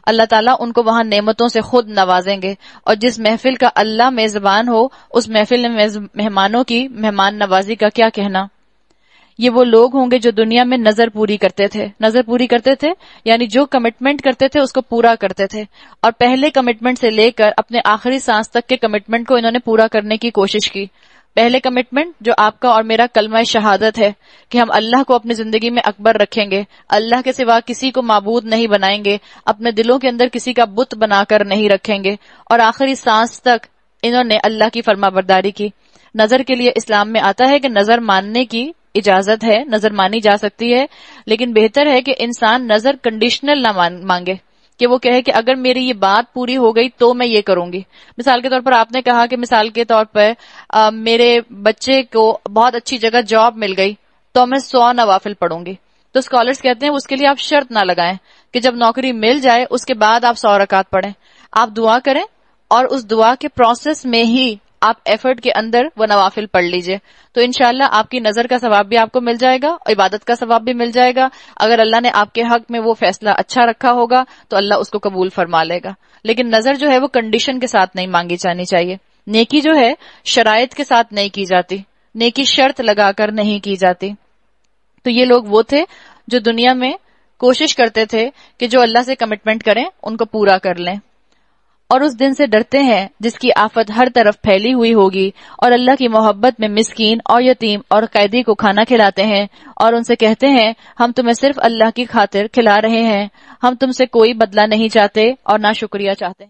اللہ تعالیٰ ان کو وہاں نعمتوں سے خود نوازیں گے. اور جس محفل کا اللہ میزبان ہو اس محفل میں مہمانوں کی مہمان نوازی کا کیا کہنا. یہ وہ لوگ ہوں گے جو دنیا میں نظر پوری کرتے تھے یعنی جو کمٹمنٹ کرتے تھے اس کو پورا کرتے تھے، اور پہلے کمٹمنٹ سے لے کر اپنے آخری سانس تک کے کمٹمنٹ کو انہوں نے پورا کرنے کی کوشش کی. پہلے کمٹمنٹ جو آپ کا اور میرا کلمہ شہادت ہے کہ ہم اللہ کو اپنی زندگی میں اکبر رکھیں گے، اللہ کے سوا کسی کو معبود نہیں بنائیں گے، اپنے دلوں کے اندر کسی کا بت بنا کر نہیں رکھیں گے، اور آخری سانس تک انہوں نے اللہ کی فرما برداری کی. نظر کے لیے اسلام میں آتا ہے کہ نظر ماننے کی اجازت ہے، نظر مانی جا سکتی ہے، لیکن بہتر ہے کہ انسان نظر کنڈیشنل نہ مانگے، کہ وہ کہے کہ اگر میری یہ بات پوری ہو گئی تو میں یہ کروں گی. مثال کے طور پر آپ نے کہا کہ مثال کے طور پر میرے بچے کو بہت اچھی جگہ جاب مل گئی تو میں 100 نوافل پڑھوں گی. تو اسکالرز کہتے ہیں اس کے لیے آپ شرط نہ لگائیں کہ جب نوکری مل جائے اس کے بعد آپ 100 رکعت پڑھیں. آپ دعا کریں اور اس دعا کے پروسیس میں ہی آپ ایفرٹ کے اندر وہ نوافل پڑھ لیجئے، تو انشاءاللہ آپ کی نظر کا ثواب بھی آپ کو مل جائے گا، عبادت کا ثواب بھی مل جائے گا. اگر اللہ نے آپ کے حق میں وہ فیصلہ اچھا رکھا ہوگا تو اللہ اس کو قبول فرما لے گا. لیکن نظر جو ہے وہ کنڈیشن کے ساتھ نہیں مانگی جانی چاہیے. نیکی جو ہے شرائط کے ساتھ نہیں کی جاتی، نیکی شرط لگا کر نہیں کی جاتی. تو یہ لوگ وہ تھے جو دنیا میں کوشش کرتے تھے کہ جو اللہ سے کمٹمنٹ کریں ان کو پورا کر لیں، اور اس دن سے ڈرتے ہیں جس کی آفت ہر طرف پھیلی ہوئی ہوگی، اور اللہ کی محبت میں مسکین اور یتیم اور قیدی کو کھانا کھلاتے ہیں، اور ان سے کہتے ہیں ہم تمہیں صرف اللہ کی خاطر کھلا رہے ہیں، ہم تم سے کوئی بدلہ نہیں چاہتے اور نہ شکریہ چاہتے.